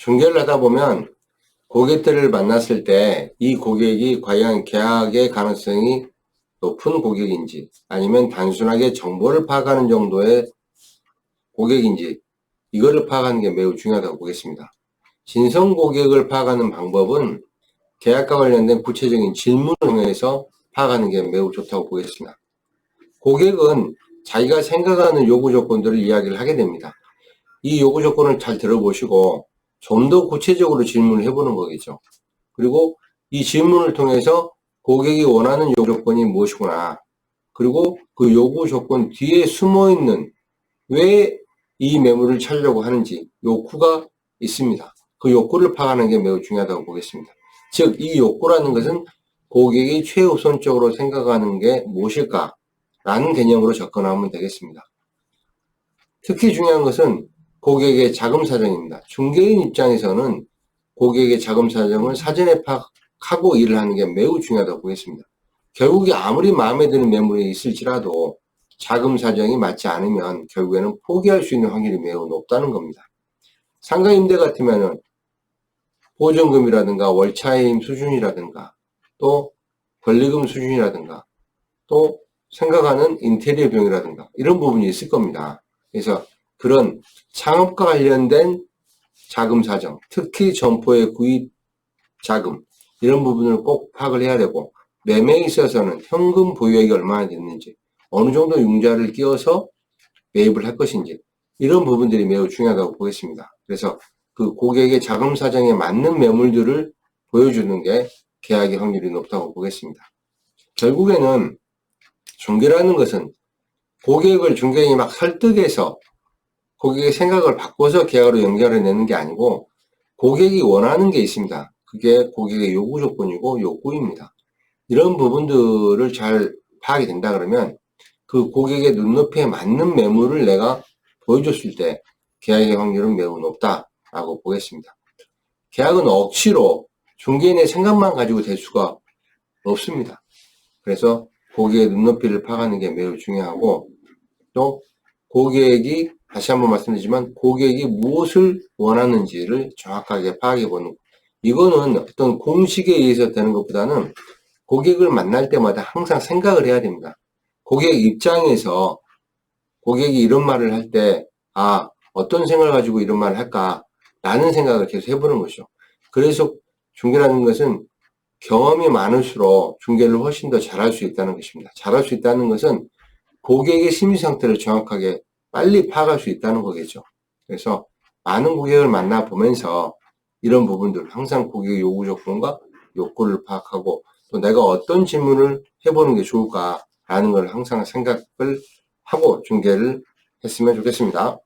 중개를 하다 보면 고객들을 만났을 때 이 고객이 과연 계약의 가능성이 높은 고객인지 아니면 단순하게 정보를 파악하는 정도의 고객인지 이거를 파악하는 게 매우 중요하다고 보겠습니다. 진성 고객을 파악하는 방법은 계약과 관련된 구체적인 질문을 통해서 파악하는 게 매우 좋다고 보겠습니다. 고객은 자기가 생각하는 요구 조건들을 이야기를 하게 됩니다. 이 요구 조건을 잘 들어보시고 좀 더 구체적으로 질문을 해보는 거겠죠. 그리고 이 질문을 통해서 고객이 원하는 요구 조건이 무엇이구나. 그리고 그 요구 조건 뒤에 숨어있는 왜 이 매물을 찾으려고 하는지 욕구가 있습니다. 그 욕구를 파악하는 게 매우 중요하다고 보겠습니다. 즉, 이 욕구라는 것은 고객이 최우선적으로 생각하는 게 무엇일까? 라는 개념으로 접근하면 되겠습니다. 특히 중요한 것은 고객의 자금 사정입니다. 중개인 입장에서는 고객의 자금 사정을 사전에 파악하고 일을 하는 게 매우 중요하다고 보겠습니다. 결국에 아무리 마음에 드는 매물이 있을지라도 자금 사정이 맞지 않으면 결국에는 포기할 수 있는 확률이 매우 높다는 겁니다. 상가임대 같으면은 보증금이라든가 월차임 수준이라든가 또 권리금 수준이라든가 또 생각하는 인테리어 비용이라든가 이런 부분이 있을 겁니다. 그래서 그런 창업과 관련된 자금 사정, 특히 점포의 구입 자금 이런 부분을 꼭 파악을 해야 되고 매매에 있어서는 현금 보유액이 얼마나 됐는지 어느 정도 융자를 끼워서 매입을 할 것인지 이런 부분들이 매우 중요하다고 보겠습니다. 그래서 그 고객의 자금 사정에 맞는 매물들을 보여주는 게 계약의 확률이 높다고 보겠습니다. 결국에는 중개라는 것은 고객을 중개인이 막 설득해서 고객의 생각을 바꿔서 계약으로 연결해내는 게 아니고 고객이 원하는 게 있습니다. 그게 고객의 요구 조건이고 욕구입니다. 이런 부분들을 잘 파악이 된다 그러면 그 고객의 눈높이에 맞는 매물을 내가 보여줬을 때 계약의 확률은 매우 높다라고 보겠습니다. 계약은 억지로 중개인의 생각만 가지고 될 수가 없습니다. 그래서 고객의 눈높이를 파악하는 게 매우 중요하고 또 고객이 다시 한번 말씀드리지만 고객이 무엇을 원하는지를 정확하게 파악해보는 이거는 어떤 공식에 의해서 되는 것보다는 고객을 만날 때마다 항상 생각을 해야 됩니다. 고객 입장에서 고객이 이런 말을 할 때 어떤 생각을 가지고 이런 말을 할까 라는 생각을 계속 해보는 것이죠. 그래서 중개라는 것은 경험이 많을수록 중개를 훨씬 더 잘할 수 있다는 것입니다. 잘할 수 있다는 것은 고객의 심리 상태를 정확하게 빨리 파악할 수 있다는 거겠죠. 그래서 많은 고객을 만나보면서 이런 부분들 항상 고객의 요구 조건과 욕구를 파악하고 또 내가 어떤 질문을 해보는 게 좋을까라는 걸 항상 생각을 하고 중개를 했으면 좋겠습니다.